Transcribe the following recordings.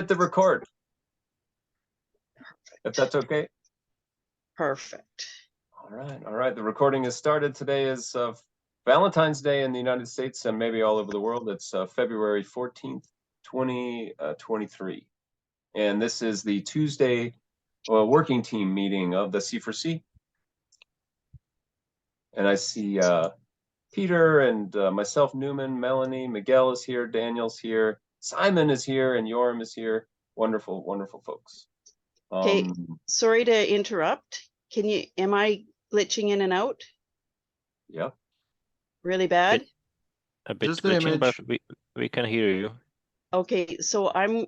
the record, if that's okay. Perfect. All right. The recording is started. Today is Valentine's Day in the United States and maybe all over the world. It's February 14th, 2023. And this is the Tuesday working team meeting of the C4C. And I see Peter and myself, Newman, Melanie, Miguel is here, Daniel's here, Simon is here, and Yoram is here. Wonderful, wonderful folks. Okay, sorry to interrupt. Am I glitching in and out? Yeah. Really bad? A bit Just the glitching, but image. we can hear you. Okay, so I'm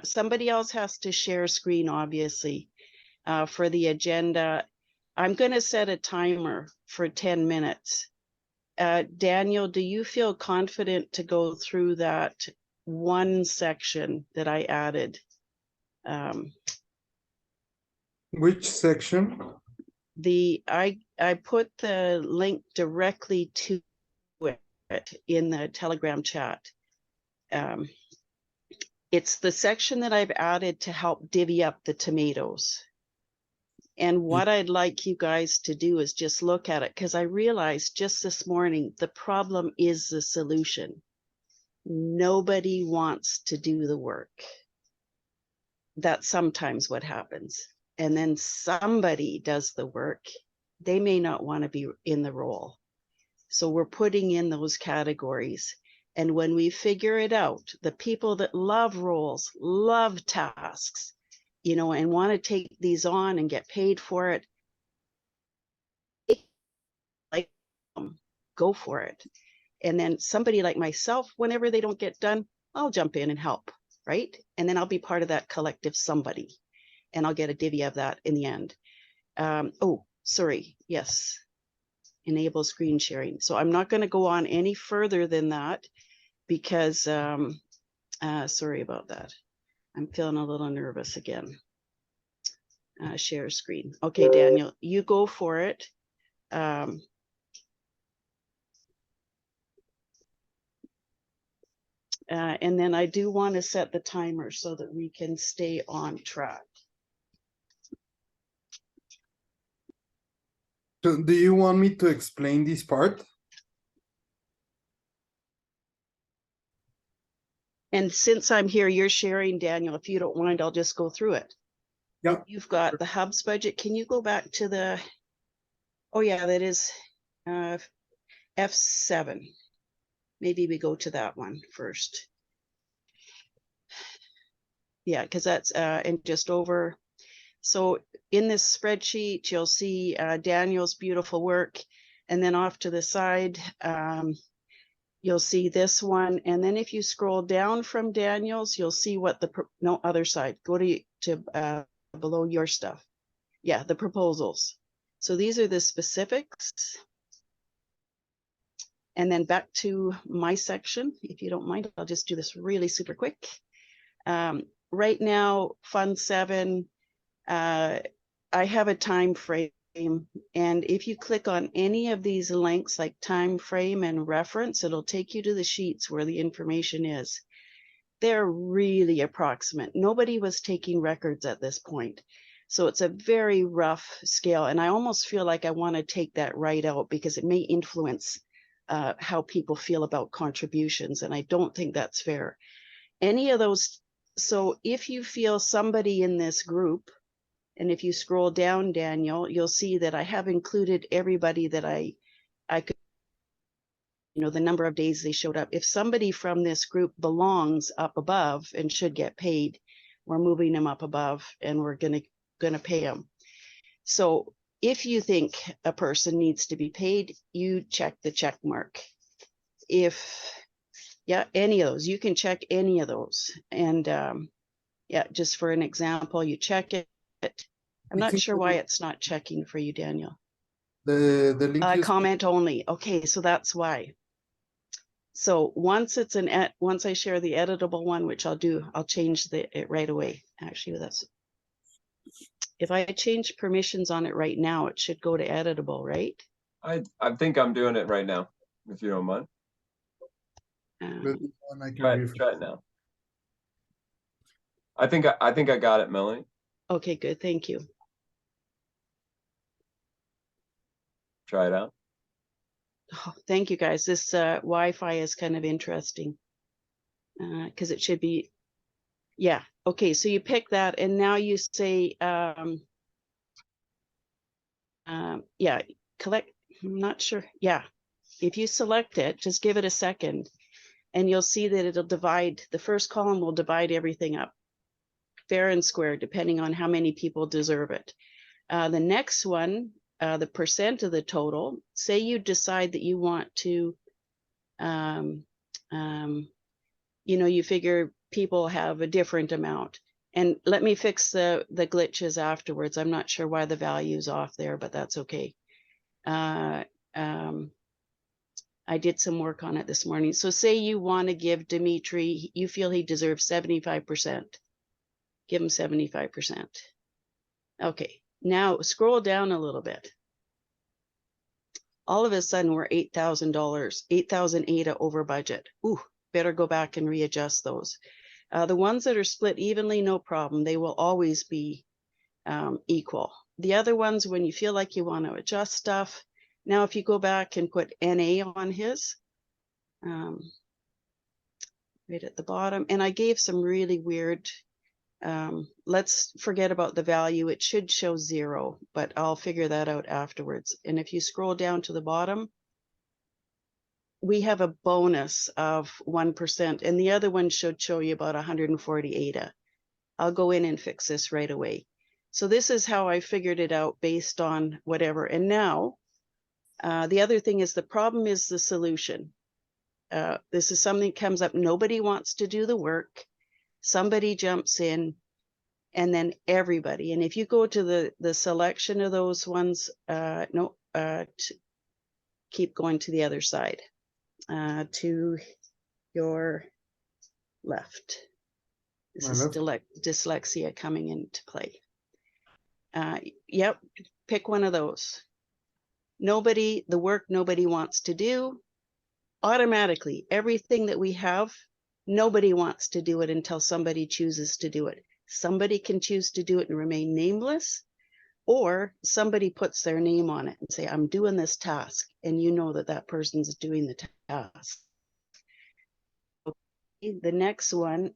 somebody else has to share screen, obviously, for the agenda. I'm going to set a timer for 10 minutes. Daniel, do you feel confident to go through that one section that I added? Which section? I put the link directly to it in the Telegram chat. It's the section that I've added to help divvy up the tomatoes. And what I'd like you guys to do is just look at it, because I realized just this morning, the problem is the solution. Nobody wants to do the work. That's sometimes what happens. And then somebody does the work. They may not want to be in the role. So we're putting in those categories. And when we figure it out, the people that love roles, love tasks, you know, and want to take these on and get paid for it, like, go for it. And then somebody like myself, whenever they don't get done, I'll jump in and help, right? And then I'll be part of that collective somebody, and I'll get a divvy of that in the end. Oh, sorry. Yes. Enable screen sharing. So I'm not going to go on any further than that because, sorry about that. I'm feeling a little nervous again. Share screen. Okay, Daniel, you go for it. And then I do want to set the timer so that we can stay on track. So do you want me to explain this part? And since I'm here, you're sharing, Daniel. If you don't mind, I'll just go through it. Yeah. You've got the hubs budget. Can you go back to the, oh yeah, that is F7. Maybe we go to that one first. Yeah, because that's and just over. So in this spreadsheet, you'll see Daniel's beautiful work. And then off to the side, you'll see this one. And then if you scroll down from Daniel's, you'll see what the, no, other side, go to below your stuff. Yeah, the proposals. So these are the specifics. And then back to my section, if you don't mind, I'll just do this really super quick. Right now, Fund 7, I have a time frame. And if you click on any of these links like time frame and reference, it'll take you to the sheets where the information is. They're really approximate. Nobody was taking records at this point. So it's a very rough scale. And I almost feel like I want to take that right out because it may influence how people feel about contributions. And I don't think that's fair. Any of those. So if you feel somebody in this group, and if you scroll down, Daniel, you'll see that I have included everybody that I could, you know, the number of days they showed up. If somebody from this group belongs up above and should get paid, we're moving them up above and we're gonna pay them. So if you think a person needs to be paid, you check the check mark. If, yeah, any of those, you can check any of those. And yeah, just for an example, you check it. I'm not sure why it's not checking for you, Daniel. The link comment only. Okay, so that's why. So once it's once I share the editable one, which I'll do, I'll change it right away. Actually, that's, if I change permissions on it right now, it should go to editable, right? I think I'm doing it right now, if you don't mind. Try it now. I think I got it, Melanie. Okay, good. Thank you. Try it out. Oh, thank you, guys. This Wi-Fi is kind of interesting because it should be, yeah. Okay, so you pick that, and now you say, yeah, collect. I'm not sure. Yeah, if you select it, just give it a second, and you'll see that it'll divide. The first column will divide everything up, fair and square, depending on how many people deserve it. The next one, the percent of the total, say you decide that you want to, you know, you figure people have a different amount. And let me fix the glitches afterwards. I'm not sure why the value's off there, but that's okay. I did some work on it this morning. So say you want to give Dimitri, you feel he deserves 75%. Give him 75%. Okay, now scroll down a little bit. All of a sudden we're $8,000, 8,000 ADA over budget. Ooh, better go back and readjust those. The ones that are split evenly, no problem. They will always be equal. The other ones, when you feel like you want to adjust stuff, now if you go back and put NA on his, right at the bottom, and I gave some really weird, let's forget about the value. It should show 0, but I'll figure that out afterwards. And if you scroll down to the bottom, we have a bonus of 1%, and the other one should show you about 140 ADA. I'll go in and fix this right away. So this is how I figured it out based on whatever. And now, the other thing is the problem is the solution. This is something that comes up. Nobody wants to do the work. Somebody jumps in, and then everybody. And if you go to the selection of those ones, keep going to the other side, to your left. This is dyslexia coming into play. Yep, pick one of those. Nobody, the work nobody wants to do, automatically, everything that we have, nobody wants to do it until somebody chooses to do it. Somebody can choose to do it and remain nameless, or somebody puts their name on it and say, I'm doing this task, and you know that that person's doing the task. Okay, the next one,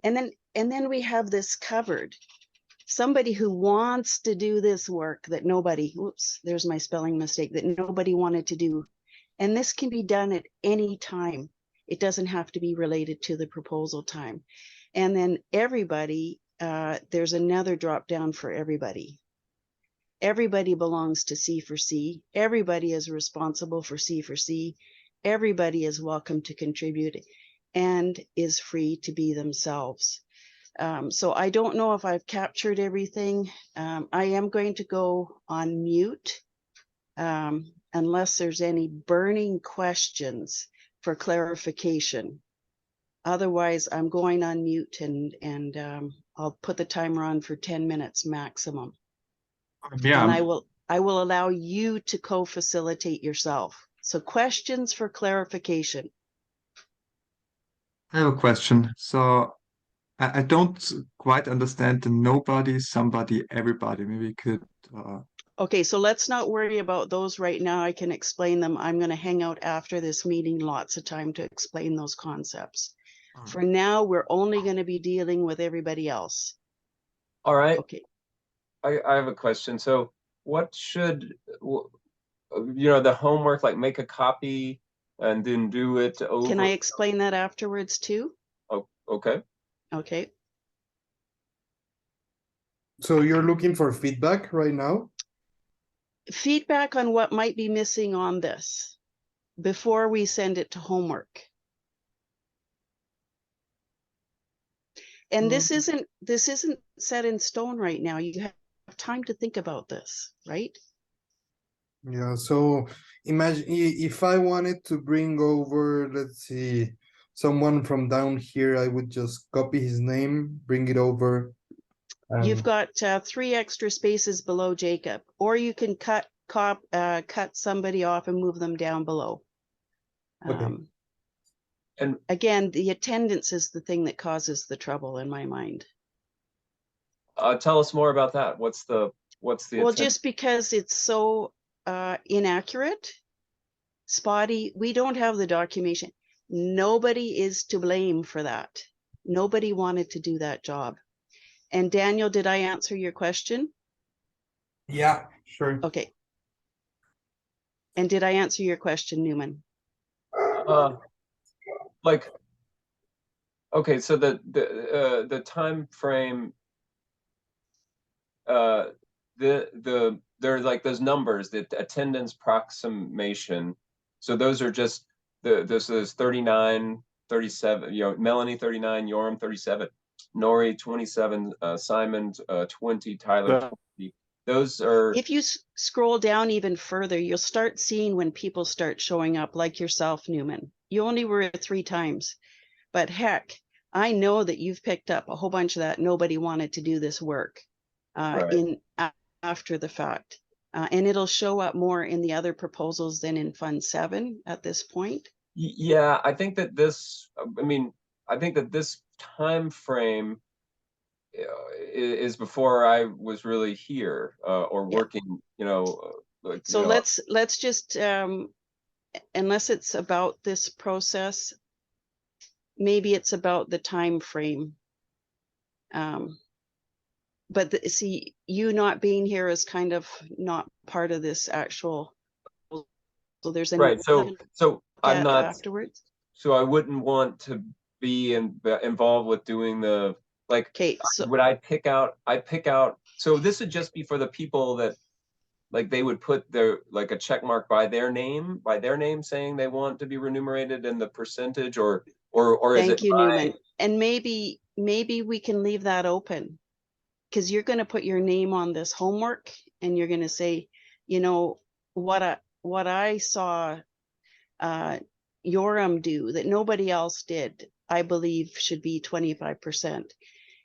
and then we have this covered. Somebody who wants to do this work that nobody, whoops, there's my spelling mistake, that nobody wanted to do. And this can be done at any time. It doesn't have to be related to the proposal time. And then everybody, there's another drop down for everybody. Everybody belongs to C4C. Everybody is responsible for C4C. Everybody is welcome to contribute and is free to be themselves. So I don't know if I've captured everything. I am going to go on mute unless there's any burning questions for clarification. Otherwise, I'm going on mute, and I'll put the timer on for 10 minutes maximum. Yeah. And I will allow you to co-facilitate yourself. So questions for clarification. I have a question. So I don't quite understand the nobody, somebody, everybody. Maybe you could. Okay, so let's not worry about those right now. I can explain them. I'm going to hang out after this meeting, lots of time to explain those concepts. For now, we're only going to be dealing with everybody else. All right. Okay. I have a question. So what should, the homework, like make a copy and then do it over? Can I explain that afterwards too? Oh, okay. Okay. So you're looking for feedback right now? Feedback on what might be missing on this before we send it to homework. And this isn't set in stone right now. You have time to think about this, right? Yeah, so imagine if I wanted to bring over, let's see, someone from down here, I would just copy his name, bring it over. You've got 3 extra spaces below Jacob, or you can cut somebody off and move them down below. Okay. And again, the attendance is the thing that causes the trouble in my mind. tell us more about that. What's the Well, attempt? just because it's so inaccurate, spotty, we don't have the documentation. Nobody is to blame for that. Nobody wanted to do that job. And Daniel, did I answer your question? Yeah, sure. Okay. And did I answer your question, Newman? Like, okay, so the time frame, there's like those numbers, the attendance approximation. So those are just this is 39, 37, you know, Melanie 39, Yoram 37, Nori 27, Simon 20, Tyler Well- 20. Those are If you scroll down even further, you'll start seeing when people start showing up, like yourself, Newman. You only were 3 times, but heck, I know that you've picked up a whole bunch of that. Nobody wanted to do this work Right. after the fact. And it'll show up more in the other proposals than in Fund 7 at this point. Yeah, I think that this, I mean, I think that this time frame is before I was really here or Yeah. working, you know, like, So you know, let's just, unless it's about this process, maybe it's about the time frame. But see, you not being here is kind of not part of this actual. So there's right. another So I'm not, afterwards. so I wouldn't want to be involved with doing the, like, Okay, so would I pick out, so this would just be for the people that, like, they would put their, like, a check mark by their name saying they want to be remunerated and the percentage, or is it thank you, by, Newman. And maybe we can leave that open, because you're going to put your name on this homework and you're going to say, you know, what I saw Yoram do that nobody else did, I believe should be 25%.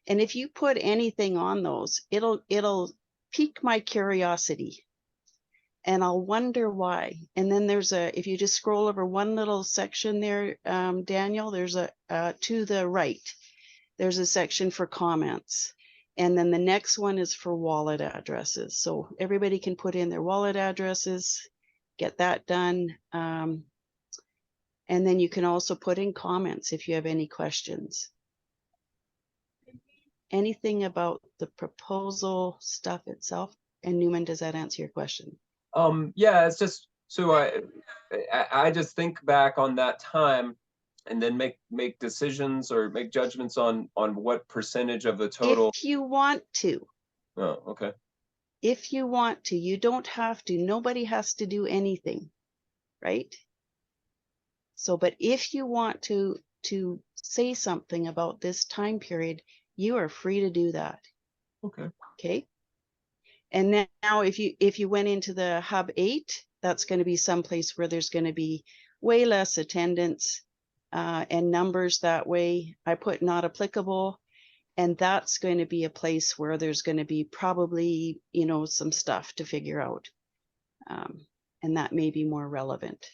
And if you put anything on those, it'll pique my curiosity. And I'll wonder why. And then there's if you just scroll over one little section there, Daniel, there's to the right, there's a section for comments. And then the next one is for wallet addresses. So everybody can put in their wallet addresses, get that done. And then you can also put in comments if you have any questions. Anything about the proposal stuff itself? And Newman, does that answer your question? yeah, it's just, so I just think back on that time and then make decisions or make judgments on what percentage of the total. If you want to. Oh, okay. If you want to, you don't have to. Nobody has to do anything, right? So, but if you want to say something about this time period, you are free to do that. Okay. Okay. And now if you went into the Hub 8, that's going to be someplace where there's going to be way less attendance and numbers that way. I put not applicable, and that's going to be a place where there's going to be probably, you know, some stuff to figure out. And that may be more relevant.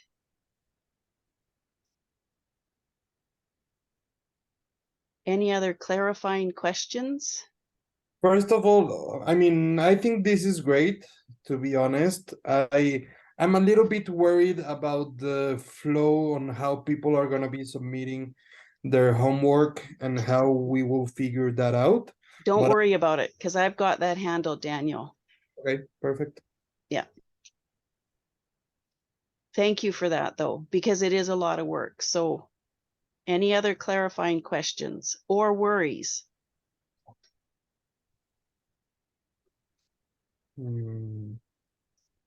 Any other clarifying questions? First of all, I mean, I think this is great, to be honest. I'm a little bit worried about the flow on how people are going to be submitting their homework and how we will figure that out. Don't But- worry about it, because I've got that handled, Daniel. Okay, perfect. Yeah. Thank you for that, though, because it is a lot of work. So any other clarifying questions or worries?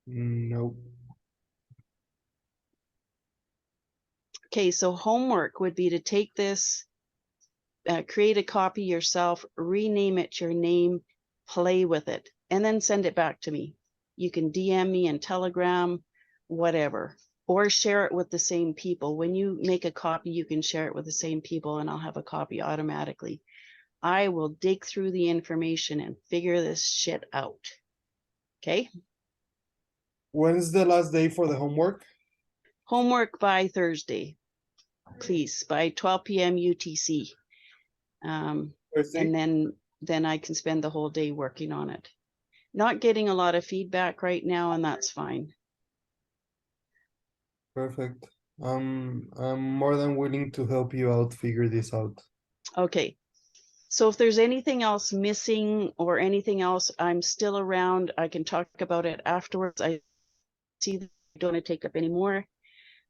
No. Okay, so homework would be to take this, create a copy yourself, rename it your name, play with it, and then send it back to me. You can DM me and Telegram, whatever, or share it with the same people. When you make a copy, you can share it with the same people and I'll have a copy automatically. I will dig through the information and figure this shit out. Okay? When's the last day for the homework? Homework by Thursday. please, by 12 p.m. UTC. Thursday? And then I can spend the whole day working on it. Not getting a lot of feedback right now, and that's fine. Perfect. I'm more than willing to help you out figure this out. Okay. So if there's anything else missing or anything else, I'm still around. I can talk about it afterwards. I see that I don't want to take up any more.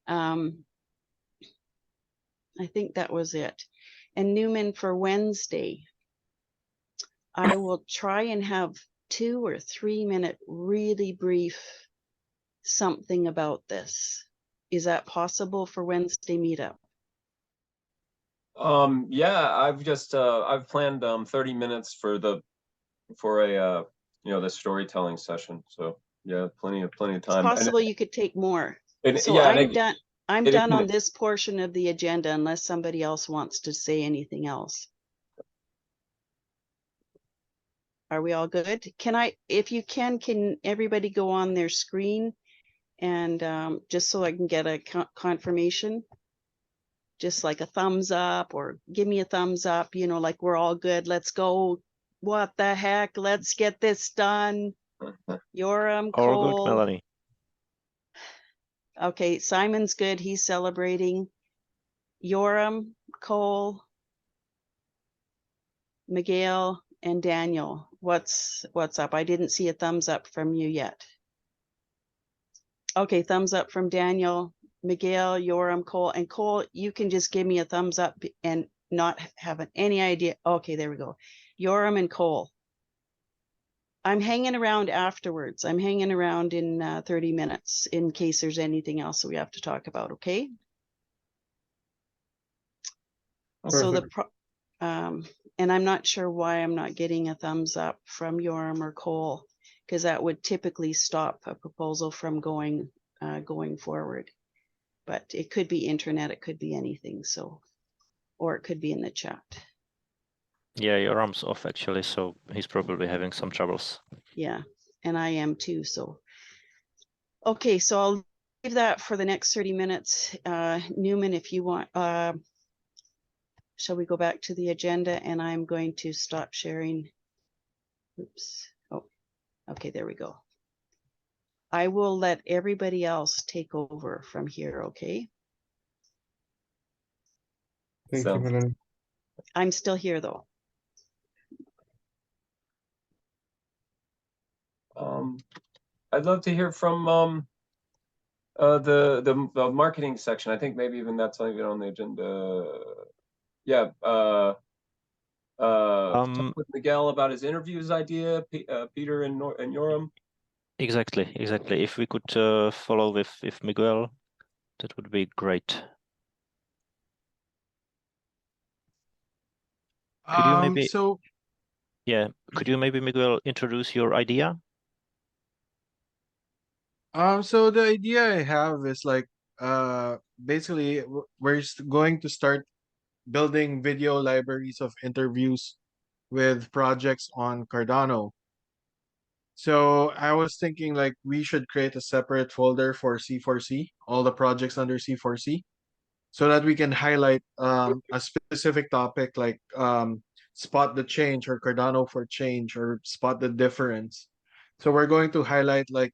I think that was it. And Newman, for Wednesday, I will try and have 2 or 3 minute really brief something about this. Is that possible for Wednesday meetup? Yeah, I've planned 30 minutes for a the storytelling session. So yeah, plenty of It's time. possible you could take more. So Yeah, I'm done. I'm it done can- on this portion of the agenda unless somebody else wants to say anything else. Are we all good? If you can everybody go on their screen and just so I can get a confirmation, just like a thumbs up or give me a thumbs up, like we're all good. Let's go. What the heck? Let's get this done. Yoram, All good, Cole. Melanie. Okay, Simon's good. He's celebrating. Yoram, Cole, Miguel, and Daniel. What's up? I didn't see a thumbs up from you yet. Okay, thumbs up from Daniel, Miguel, Yoram, Cole. And Cole, you can just give me a thumbs up and not have any idea. Okay, there we go. Yoram and Cole. I'm hanging around afterwards. I'm hanging around in 30 minutes in case there's anything else we have to talk about, okay? So and I'm not sure why I'm not getting a thumbs up from Yoram or Cole, because that would typically stop a proposal from going forward. But it could be internet, it could be anything. So, or it could be in the chat. Yeah, your arm's off actually, so he's probably having some troubles. Yeah, and I am too. So, okay, so I'll leave that for the next 30 minutes. Newman, if you want, shall we go back to the agenda? And I'm going to stop sharing. Oops. Oh, okay, there we go. I will let everybody else take over from here, okay? Thank you, Melanie. I'm still here though. I'd love to hear from the marketing section. I think maybe even that's not even on the agenda. Yeah. Talk with Miguel about his interviews idea. Peter and Yoram. Exactly. If we could follow with Miguel, that would be great. Could you maybe, could you maybe, Miguel, introduce your idea? So the idea I have is like, basically we're going to start building video libraries of interviews with projects on Cardano. So I was thinking like we should create a separate folder for C4C, all the projects under C4C, so that we can highlight a specific topic like spot the change or Cardano for change or spot the difference. So we're going to highlight like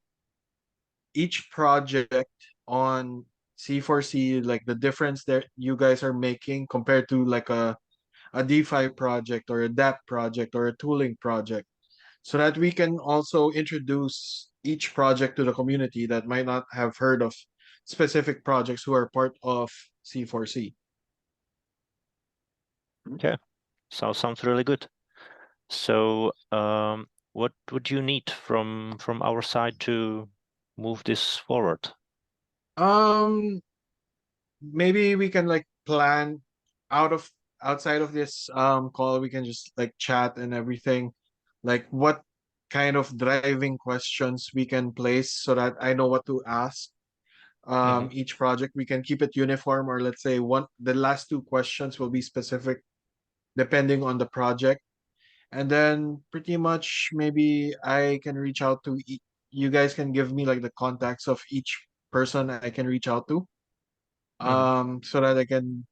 each project on C4C, like the difference that you guys are making compared to like a DeFi project or a DApp project or a tooling project, so that we can also introduce each project to the community that might not have heard of specific projects who are part of C4C. Okay, sounds really good. So what would you need from our side to move this forward? Maybe we can like plan outside of this call, we can just like chat and everything, like what kind of driving questions we can place so that I know what to ask each project. We can keep it uniform, or let's say the last two questions will be specific depending on the project. And then pretty much maybe I can reach out to you guys can give me like the contacts of each person I can reach out to. so that I can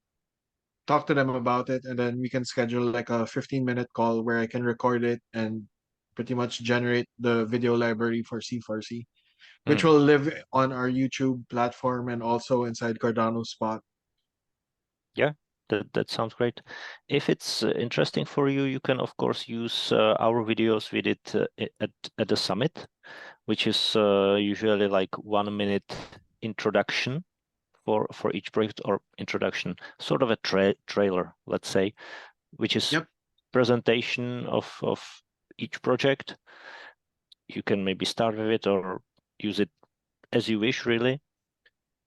talk to them about it, and then we can schedule like a 15-minute call where I can record it and pretty much generate the video library for C4C, which will live on our YouTube platform and also inside Cardano Spot. Yeah, that sounds great. If it's interesting for you, you can of course use our videos we did at the summit, which is usually like 1 minute introduction for each project, or introduction, sort of a trailer, let's say, which is presentation of each project. You can maybe start with it or use it as you wish, really.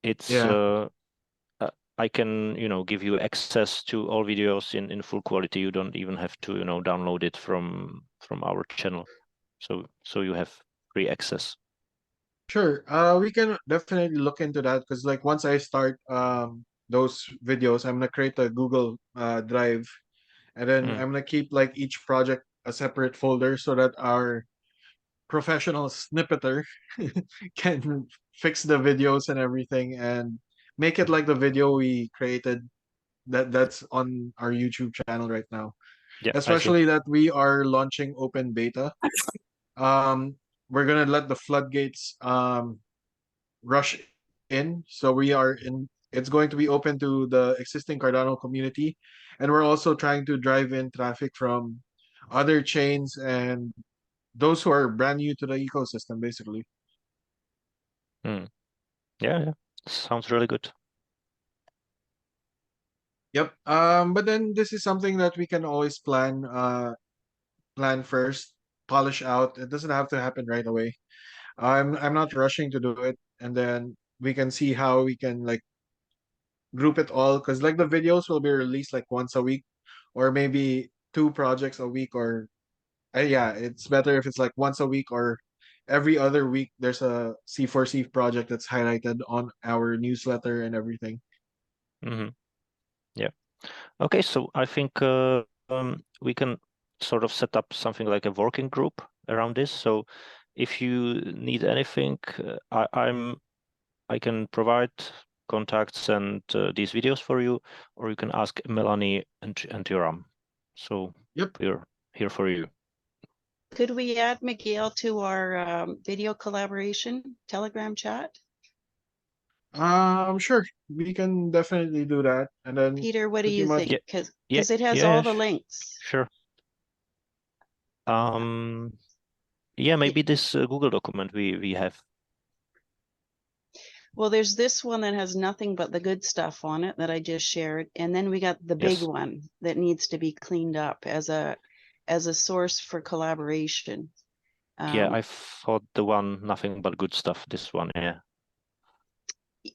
It's I can, give you access to all videos in full quality. You don't even have to, download it from our channel. So you have free access. Sure. We can definitely look into that, because like once I start those videos, I'm gonna create a Google Drive, and then I'm gonna keep like each project a separate folder so that our professional snippeter can fix the videos and everything and make it like the video we created that's on our YouTube channel right now. Yeah, Especially that we are launching open beta. We're gonna let the floodgates rush in. So it's going to be open to the existing Cardano community. And we're also trying to drive in traffic from other chains and those who are brand new to the ecosystem, basically. Yeah, sounds really good. Yep. But then this is something that we can always plan first, polish out. It doesn't have to happen right away. I'm not rushing to do it, and then we can see how we can like group it all, because like the videos will be released like once a week, or maybe 2 projects a week, or yeah, it's better if it's like once a week or every other week. There's a C4C project that's highlighted on our newsletter and everything. Yeah. Okay, so I think we can sort of set up something like a working group around this. So if you need anything, I can provide contacts and these videos for you, or you can ask Melanie and Yoram. So we're here for you. Could we add Miguel to our video collaboration Telegram chat? Sure, we can definitely do that. And then Peter, what do you think? Because it has yeah, all the links. Sure. Yeah, maybe this Google document we have. Well, there's this one that has nothing but the good stuff on it that I just shared, and then we got the big one that needs to be cleaned up as a source for collaboration. Yeah, I thought the one nothing but good stuff. This one, yeah.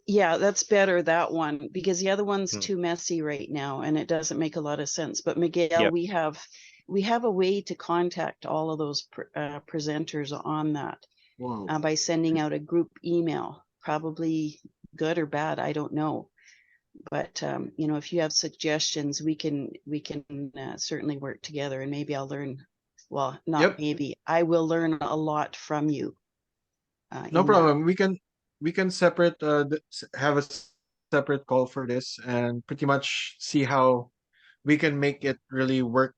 Yeah, that's better, that one, because the other one's too messy right now, and it doesn't make a lot of sense. But Miguel, we have a way to contact all of those presenters on that by sending out a group email. Probably good or bad, I don't know. But if you have suggestions, we can certainly work together, and maybe I'll learn. Well, not maybe, I will learn a lot from you. No problem. We can separate have a separate call for this and pretty much see how we can make it really work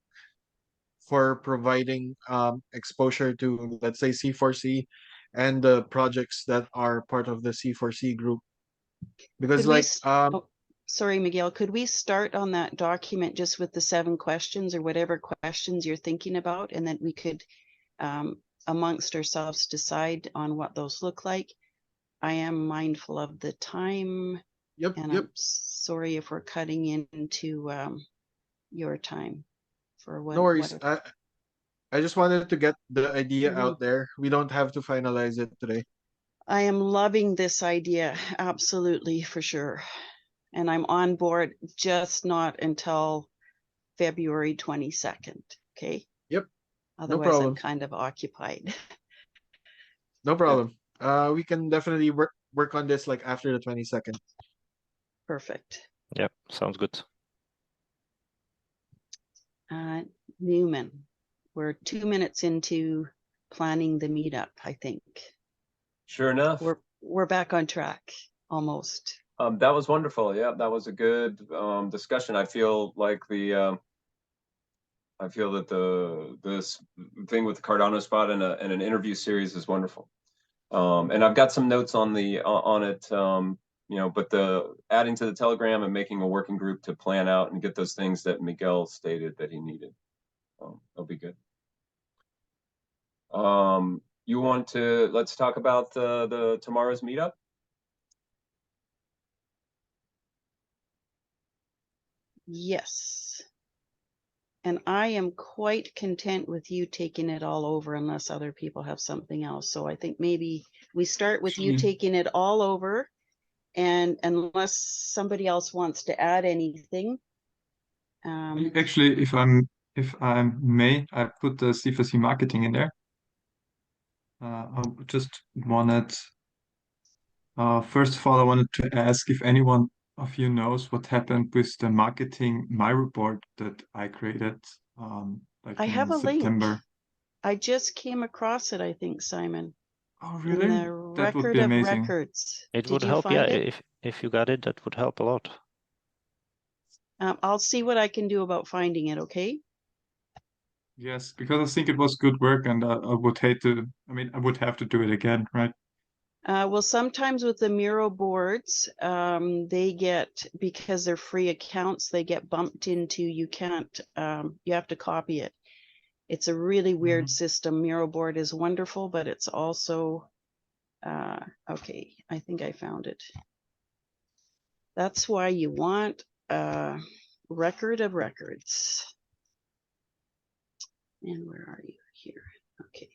for providing exposure to, let's say, C4C and the projects that are part of the C4C group. Because sorry, Miguel, could we start on that document just with the 7 questions or whatever questions you're thinking about, and then we could amongst ourselves decide on what those look like? I am mindful of the time. I'm sorry if we're cutting into your time for what. No worries. I just wanted to get the idea out there. We don't have to finalize it today. I am loving this idea, absolutely, for sure. And I'm on board, just not until February 22nd. Okay. Yep. Otherwise, no problem. I'm kind of occupied. No problem. We can definitely work on this like after the 22nd. Perfect. Yep, sounds good. Newman, we're 2 minutes into planning the meetup, I think. Sure enough. We're back on track, almost. That was wonderful. Yeah, that was a good discussion. I feel like I feel that this thing with the Cardano spot and an interview series is wonderful. And I've got some notes on it. You know, but the adding to the Telegram and making a working group to plan out and get those things that Miguel stated that he needed. That'll be good. You want to, let's talk about the tomorrow's meetup. Yes. And I am quite content with you taking it all over unless other people have something else. So I think maybe we start with you Actually- taking it all over, and unless somebody else wants to add anything. Actually, if I may, I put the C4C marketing in there. I just wanted, first of all, I wanted to ask if anyone of you knows what happened with the marketing my report that I created, like I in have a September. link. I just came across it, I think, Simon. Oh, In really? the That would record be of amazing. records. It Did would you help, yeah. find it? If you got it, that would help a lot. I'll see what I can do about finding it, okay? Yes, because I think it was good work, and I would hate to. I mean, I would have to do it again, right? Well, sometimes with the Miro boards, they get, because they're free accounts, they get bumped into, you can't, you have to copy it. It's a really weird system. Miro board is wonderful, but it's also, okay, I think I found it. That's why you want a record of records. And where are you? Here. Okay.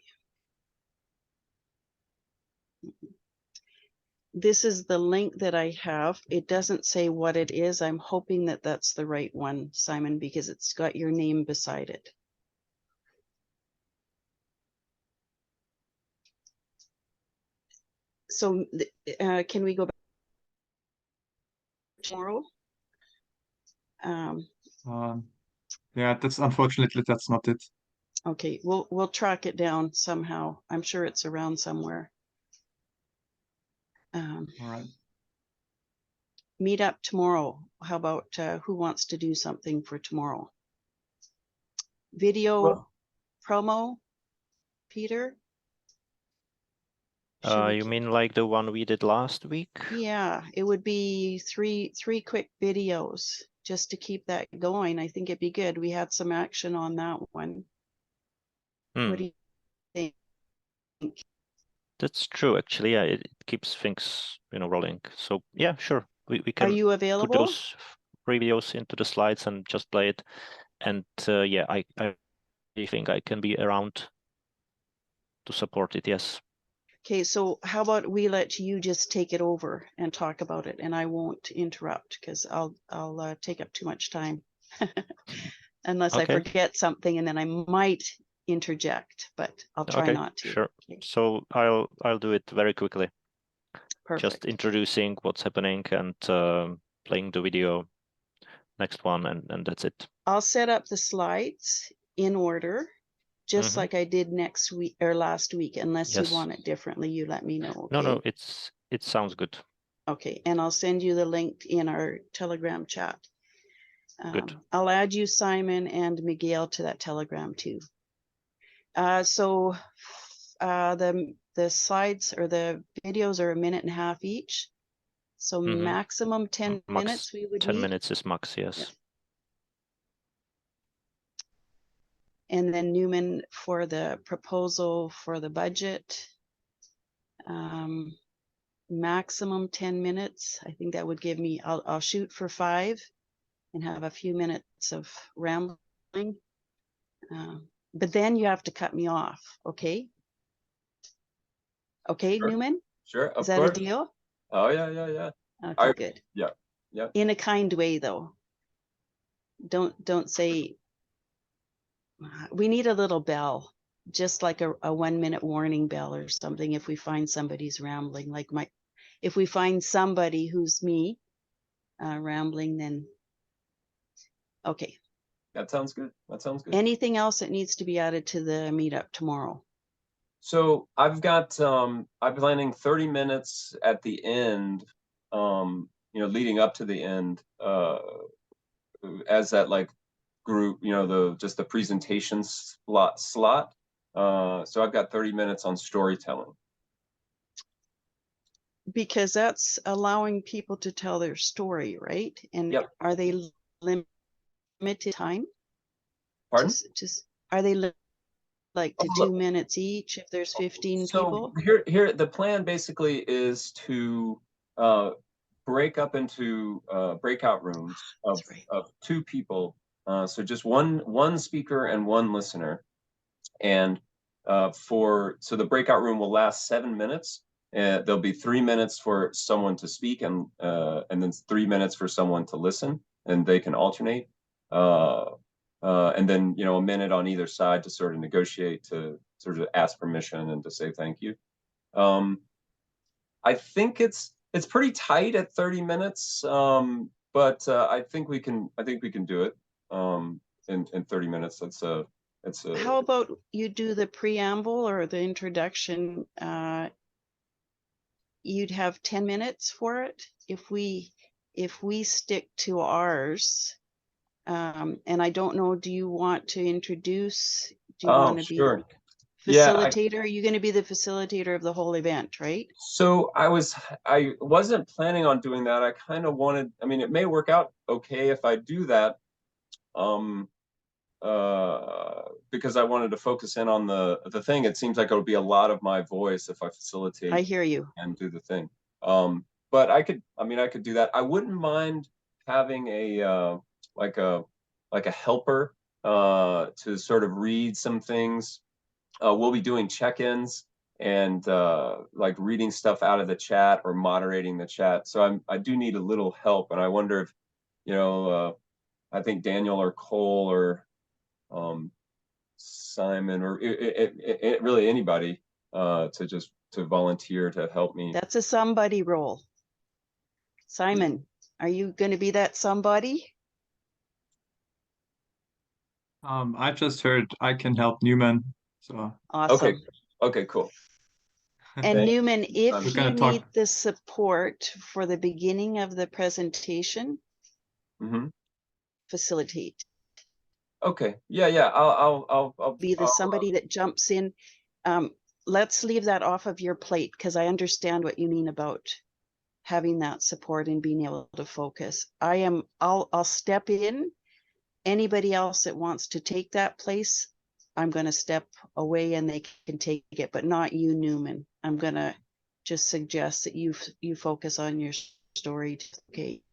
This is the link that I have. It doesn't say what it is. I'm hoping that that's the right one, Simon, because it's got your name beside it. So can we go back tomorrow? Yeah, that's unfortunately that's not it. Okay, we'll track it down somehow. I'm sure it's around somewhere. All right. Meet up tomorrow. How about who wants to do something for tomorrow? Video Well, promo, Peter? You mean like the one we did last week? Yeah, it would be three quick videos just to keep that going. I think it'd be good. We had some action on that one. What do you think? That's true, actually. Yeah, it keeps things, rolling. So yeah, sure. We Are can you put available? those videos into the slides and just play it. And yeah, I think I can be around to support it. Yes. Okay, so how about we let you just take it over and talk about it, and I won't interrupt because I'll take up too much time unless I Okay. forget something, and then I might interject, but I'll try Okay, not to. sure. Okay, So I'll do it very quickly. perfect. Just introducing what's happening and playing the video. Next one, and that's it. I'll set up the slides in order, just Mhm. like I did next week or last week. Unless you Yes. want it differently, you let me know. No, Okay. it sounds good. Okay, and I'll send you the link in our Telegram chat. Good. I'll add you, Simon, and Miguel to that Telegram too. So the slides or the videos are 1.5 minutes each. So maximum 10 minutes we would 10 need. minutes is max, yes. Yeah. And then Newman for the proposal for the budget. Maximum 10 minutes. I think that would give me, I'll shoot for 5 and have a few minutes of rambling. But then you have to cut me off, okay? Okay, Sure. Newman? Sure, of Is that course. a deal? Oh yeah. Okay, good. Yeah. In a kind way, though. Don't say, we need a little bell, just like a 1 minute warning bell or something if we find somebody's rambling. Like if we find somebody who's me rambling, then okay. That sounds good. Anything else that needs to be added to the meetup tomorrow? So I'm planning 30 minutes at the end, you know, leading up to the end, as that like group, you know, just the presentation slot. So I've got 30 minutes on storytelling. Because that's allowing people to tell their story, right? And Yep. are they limited time? Pardon? Just are they like to Oh, 2 minutes each if there's 15 so people? here the plan basically is to break up into breakout rooms of That's right. of 2 people, so just one speaker and one listener, and so the breakout room will last 7 minutes. There'll be 3 minutes for someone to speak, and then 3 minutes for someone to listen, and they can alternate. And then, you know, a minute on either side to sort of negotiate, to sort of ask permission and to say thank you. I think it's pretty tight at 30 minutes, but I think we can do it in 30 minutes. How about you do the preamble or the introduction? You'd have 10 minutes for it if we stick to ours. And I don't know, do you want to introduce? Do you want to be sure. facilitator? Are you going to be the facilitator of the whole event, right? So I wasn't planning on doing that. I kind of wanted, I mean, it may work out okay if I do that, because I wanted to focus in on the thing. It seems like it'll be a lot of my voice if I facilitate. I hear you. And do the thing. But I could do that. I wouldn't mind having a like a helper to sort of read some things. We'll be doing check-ins and like reading stuff out of the chat or moderating the chat. So I do need a little help, and I wonder if, you know, I think Daniel or Cole or Simon or really anybody to volunteer to help me. That's a somebody role. Simon, are you going to be that somebody? I just heard I can help Newman. So Awesome. Okay, cool. And Newman, if We're you gonna need talk. the support for the beginning of the presentation, facilitate. Okay. Yeah. I'll Be the somebody that jumps in. Let's leave that off of your plate, because I understand what you mean about having that support and being able to focus. I'll step in. Anybody else that wants to take that place, I'm going to step away and they can take it, but not you, Newman. I'm going to just suggest that you focus on your story. Okay.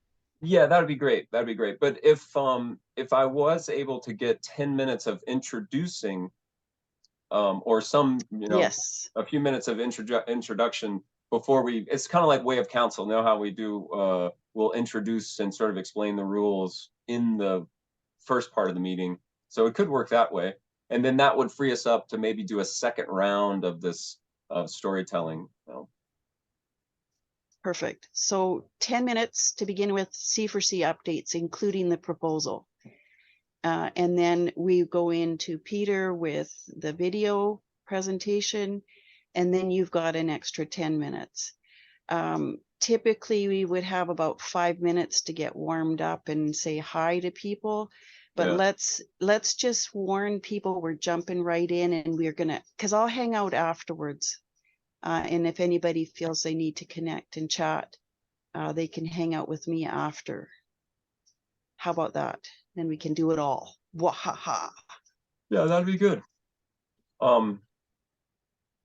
Yeah, that'd be great. But if I was able to get 10 minutes of introducing, or some, you know, Yes, a few minutes of introduction before it's kind of like way of counsel. Know how we do, we'll introduce and sort of explain the rules in the first part of the meeting. So it could work that way. And then that would free us up to maybe do a second round of this storytelling. perfect. So 10 minutes to begin with, C4C updates, including the proposal. And then we go into Peter with the video presentation, and then you've got an extra 10 minutes. Typically, we would have about 5 minutes to get warmed up and say hi to people. But Yeah. let's just warn people we're jumping right in, and we're gonna, because I'll hang out afterwards. And if anybody feels they need to connect and chat, they can hang out with me after. How about that? Then we can do it all. Wahaha. Yeah, that'd be good.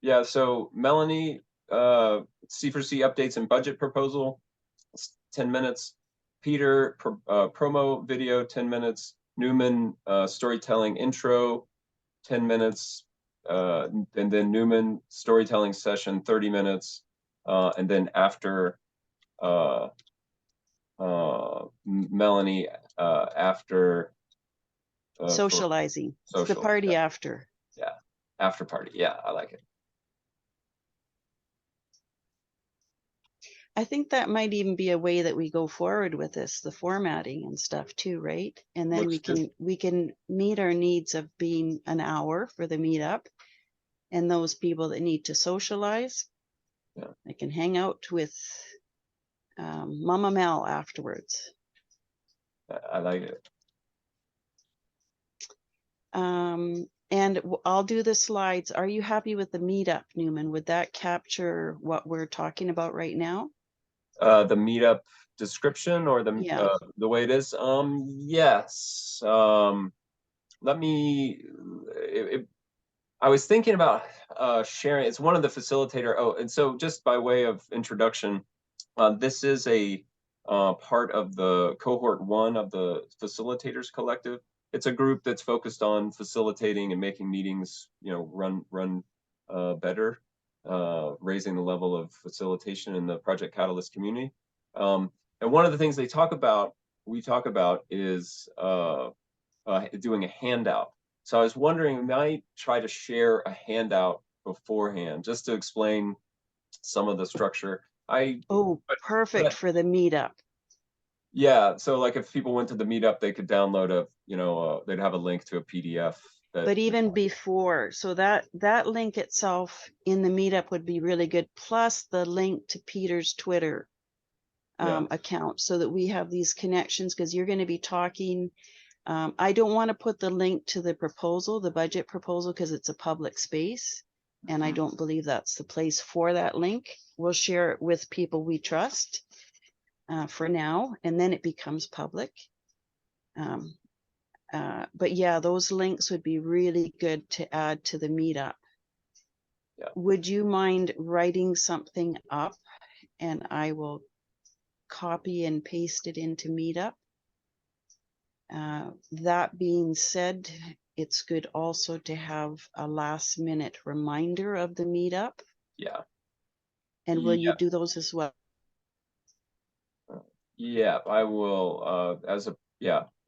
Yeah, so Melanie, C4C updates and budget proposal, 10 minutes. Peter, promo video, 10 minutes. Newman, storytelling intro, 10 minutes. And then Newman, storytelling session, 30 minutes. And then after Melanie, after Socializing. It's the social, party yeah. after. Yeah, after party. Yeah, I like it. I think that might even be a way that we go forward with this, the formatting and stuff too, right? And then we can meet our needs of being an hour for the meetup, and those people that need to socialize, yeah, they can hang out with Mama Mel afterwards. I like it. And I'll do the slides. Are you happy with the meetup, Newman? Would that capture what we're talking about right now? The meetup description or Yeah. the way it is. Yes. Let me. I was thinking about sharing. It's one of the facilitator. Oh, and so just by way of introduction, this is a part of the cohort 1 of the Facilitators Collective. It's a group that's focused on facilitating and making meetings, run better, raising the level of facilitation in the Project Catalyst community. And one of the things we talk about is doing a handout. So I was wondering, we might try to share a handout beforehand, just to explain some of the structure. Perfect for the meetup. Yeah, so like if people went to the meetup, they could download they'd have a link to a PDF. But even before, so that link itself in the meetup would be really good, plus the link to Peter's Twitter account, so that we have these connections, because you're going to be talking. I don't want to put the link to the proposal, the budget proposal, because it's a public space, and I don't believe that's the place for that link. We'll share it with people we trust for now, and then it becomes public. But yeah, those links would be really good to add to the meetup. Yeah. Would you mind writing something up, and I will copy and paste it into Meetup? That being said, it's good also to have a last minute reminder of the meetup. Yeah. And will you do those as well? Yeah, I will.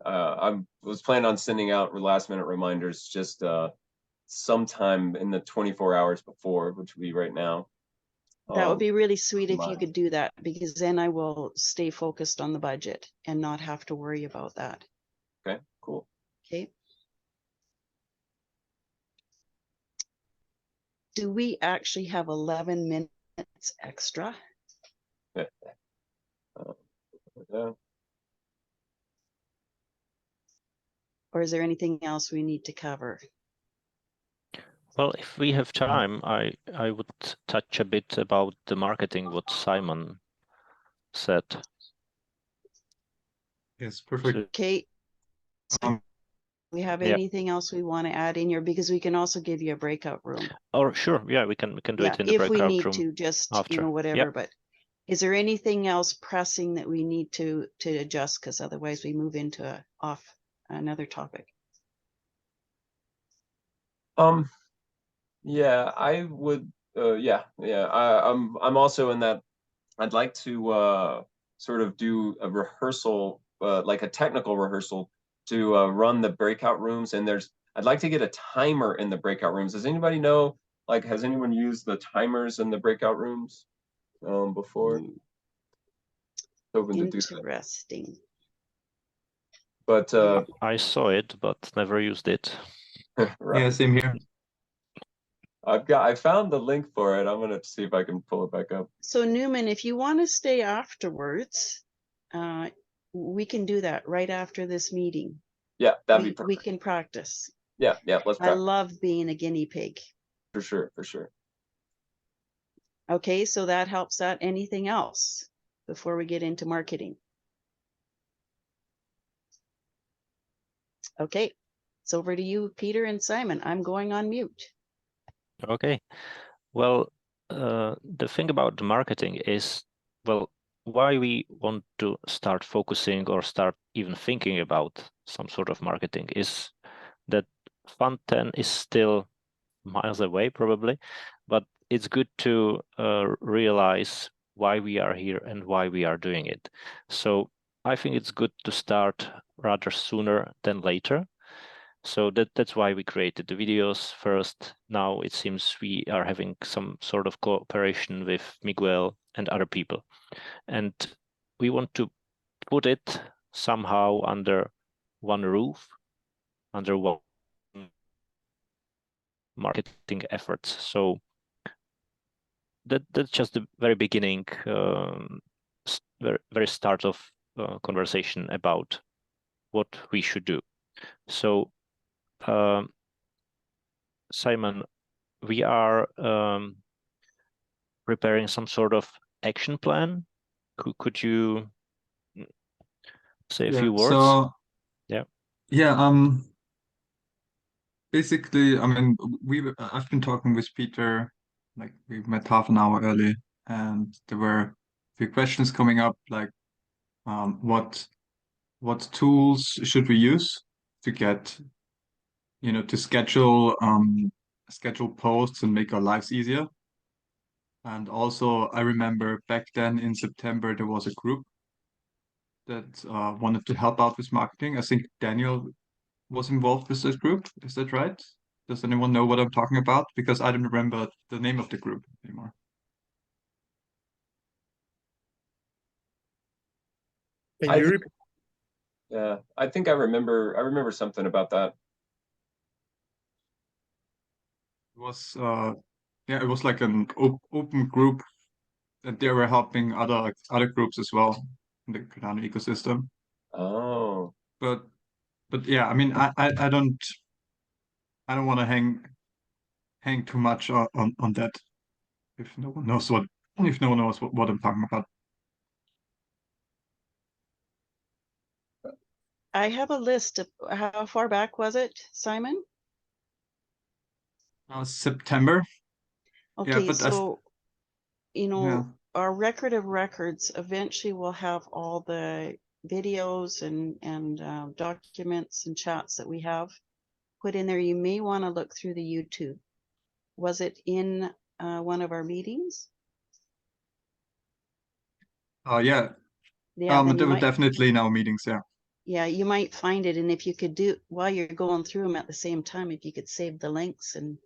I was planning on sending out last minute reminders just sometime in the 24 hours before, which would be right now. That would be really sweet if you could do that, because then I will stay focused on the budget and not have to worry about that. Okay, cool. Okay. Do we actually have 11 minutes extra? Or is there anything else we need to cover? Well, if we have time, I would touch a bit about the marketing, what Simon said. Yes, perfect. Okay. We have anything else we want to add in here, because we can also give you a breakout room. Or sure, yeah, we can do it in the if breakout we need room to, just after. whatever. But is there anything else pressing that we need to adjust? Because otherwise we move into another topic. Yeah, I would. I'm also in that. I'd like to sort of do a rehearsal, like a technical rehearsal, to run the breakout rooms. And I'd like to get a timer in the breakout rooms. Does anybody know? Like, has anyone used the timers in the breakout rooms before? Interesting. But I saw it, but never used it. right. Yeah, same here. I found the link for it. I'm gonna see if I can pull it back up. So Newman, if you want to stay afterwards, we can do that right after this meeting. Yeah, that'd be perfect. We can practice. Yeah, let's practice. I love being a guinea pig. For sure. Okay, so that helps out. Anything else before we get into marketing? Okay, it's over to you, Peter and Simon. I'm going on mute. Okay. Well, the thing about the marketing is, well, why we want to start focusing or start even thinking about some sort of marketing is that Fund 10 is still miles away, probably, but it's good to realize why we are here and why we are doing it. So I think it's good to start rather sooner than later. So that's why we created the videos first. Now it seems we are having some sort of cooperation with Miguel and other people. And we want to put it somehow under one roof, under one marketing efforts. So that's just the very beginning very start of conversation about what we should do. So, Simon, we are preparing some sort of action plan. Could you say a few words? So yeah. Basically, I mean, I've been talking with Peter, like we met half an hour early, and there were a few questions coming up, like what tools should we use to get, to schedule posts and make our lives easier. And also, I remember back then in September there was a group that wanted to help out with marketing. I think Daniel was involved with this group. Is that right? Does anyone know what I'm talking about? Because I don't remember the name of the group anymore. Can I you think- repeat? Yeah, I think I remember something about that. It was it was like an open group, and they were helping other groups as well in the Cardano ecosystem. Oh, But yeah, I mean, I don't want to hang too much on that if no one knows what I'm talking about. I have a list of how far back was it, Simon? September. Okay, but so yeah. our record of records eventually will have all the videos and documents and chats that we have put in there. You may want to look through the YouTube. Was it in one of our meetings? Yeah. Yeah, then There you were might, definitely now meetings. Yeah. yeah, you might find it. And if you could do, while you're going through them at the same time, if you could save the links and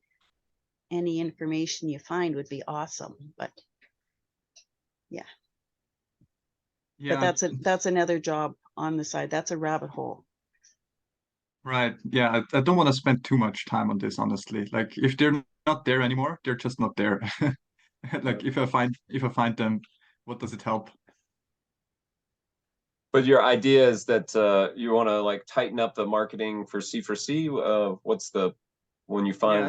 any information you find would be awesome. But yeah, Yeah. but that's another job on the side. That's a rabbit hole. Right. Yeah. I don't want to spend too much time on this, honestly. Like if they're not there anymore, they're just not there. Like if I find them, what does it help? but your idea is that you want to like tighten up the marketing for C4C. What's the when you find? Yeah,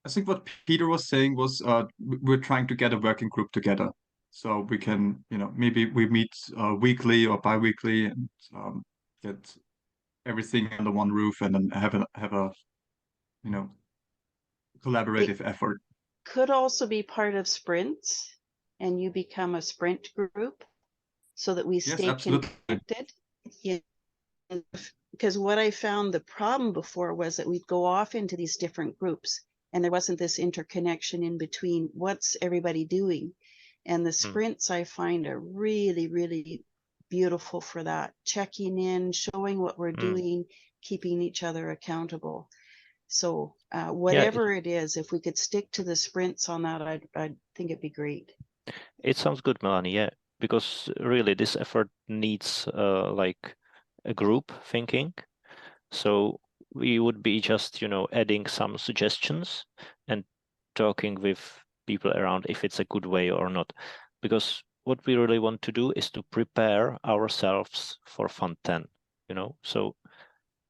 I think what Peter was saying was we're trying to get a working group together, so we can, maybe we meet weekly or bi-weekly and get everything under one roof and then have a collaborative effort. Could also be part of sprints, and you become a sprint group so that we Yes, stay absolutely. connected. Yeah. Because what I found the problem before was that we'd go off into these different groups and there wasn't this interconnection in between. What's everybody doing? And the sprints I find are really, really beautiful for that. Checking in, showing what we're doing, keeping each other accountable. So whatever it is, if we could stick to the sprints on that, I'd think it'd be great. It sounds good, Melanie. Yeah, because really this effort needs like a group thinking. So we would be just, adding some suggestions and talking with people around if it's a good way or not. Because what we really want to do is to prepare ourselves for Fund 10, So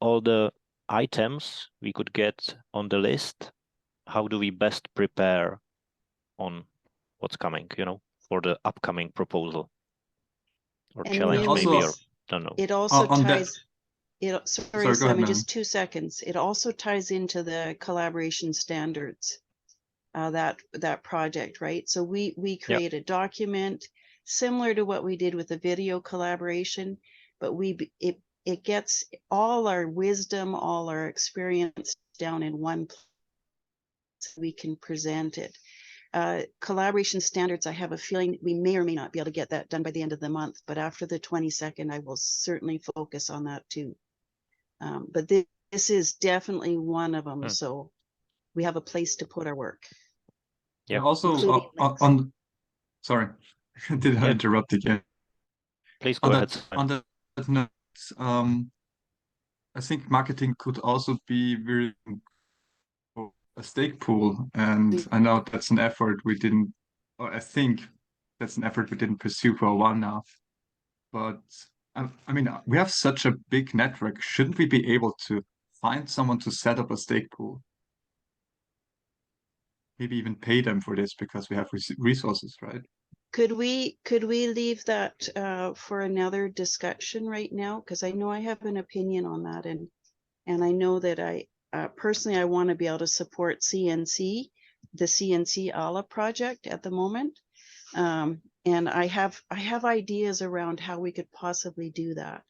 all the items we could get on the list, how do we best prepare on what's coming, for the upcoming proposal or And challenge Newman, maybe, or don't know. it also on that- ties. Sorry, Sorry, go ahead, Simon, Melanie. just 2 seconds. It also ties into the collaboration standards, that project, right? So we create a document similar to what we did with the video collaboration, but it gets all our wisdom, all our experience down in one place so we can present it. Collaboration standards, I have a feeling we may or may not be able to get that done by the end of the month, but after the 22nd, I will certainly focus on that too. But this is definitely one of them. So we have a place to put our work. Yeah. Also on sorry, did I interrupt again? Please go ahead. On that note, I think marketing could also be very a stake pool, and I know that's an effort we didn't, or I think that's an effort we didn't pursue for a while now. But I mean, we have such a big network. Shouldn't we be able to find someone to set up a stake pool? Maybe even pay them for this because we have resources, right? Could we leave that for another discussion right now? Because I know I have an opinion on that, and I know that I personally I want to be able to support CNC, the CNC ALA project at the moment, and I have ideas around how we could possibly do that.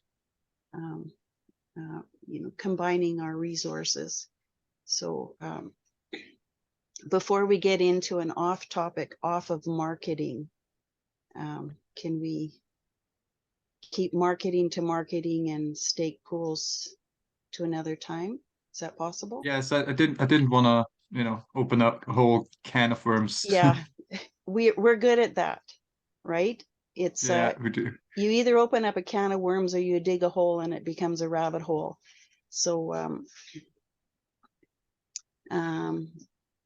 You know, combining our resources. So before we get into an off topic off of marketing, can we keep marketing to marketing and stake pools to another time? Is that possible? Yes, I didn't want to, you know, open up a whole can of worms. Yeah, we're good at that, right? It's Yeah, we do. you either open up a can of worms or you dig a hole and it becomes a rabbit hole. So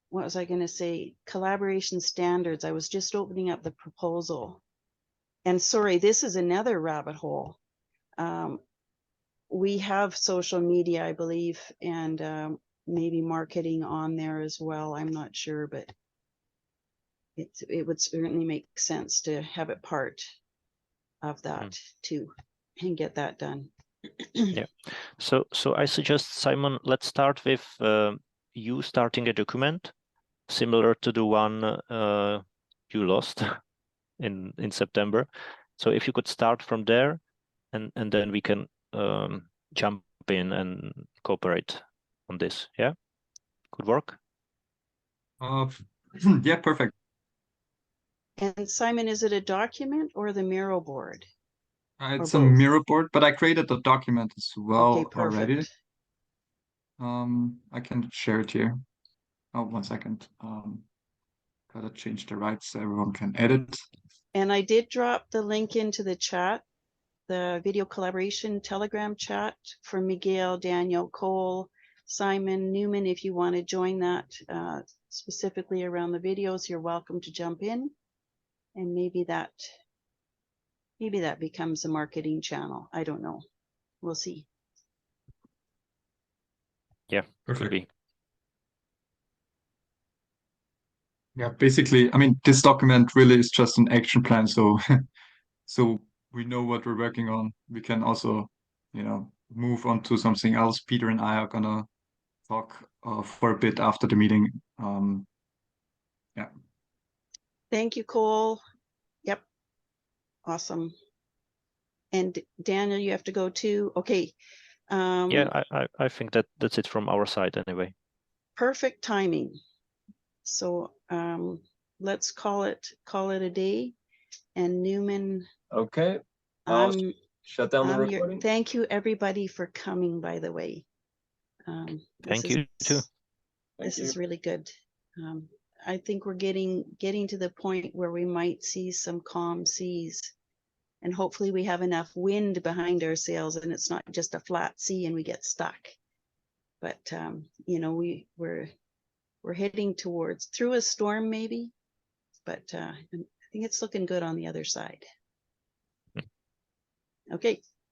what was I going to say? Collaboration standards. I was just opening up the proposal. And sorry, this is another rabbit hole. We have social media, I believe, and maybe marketing on there as well. I'm not sure, but it would certainly make sense to have it part of that too, and get that done. Yeah. So I suggest, Simon, let's start with you starting a document similar to the one you lost in September. So if you could start from there, and then we can jump in and cooperate on this. Yeah, could work. Yeah, perfect. And Simon, is it a document or the Miro board? It's Or a both? Miro board, but I created a document as well Okay, already. perfect. I can share it here. Oh, 1 second. Gotta change the rights so everyone can edit. And I did drop the link into the chat, the video collaboration Telegram chat for Miguel, Daniel, Cole, Simon, Newman. If you want to join that specifically around the videos, you're welcome to jump in. And maybe that becomes a marketing channel. I don't know. We'll see. Yeah, Perfect. could be. Yeah, basically, I mean, this document really is just an action plan. So, so we know what we're working on. We can also, you know, move on to something else. Peter and I are gonna talk for a bit after the meeting. Yeah. Thank you, Cole. Yep. Awesome. And Daniel, you have to go too. Okay. Yeah, I think that's it from our side anyway. Perfect timing. So let's call it a day. And Newman, Okay, I'll shut down the recording. thank you everybody for coming, by the way. Thank you too. This is really good. I think we're getting to the point where we might see some calm seas, and hopefully we have enough wind behind our sails and it's not just a flat sea and we get stuck. But you know, we're heading towards through a storm maybe, but I think it's looking good on the other side. Okay.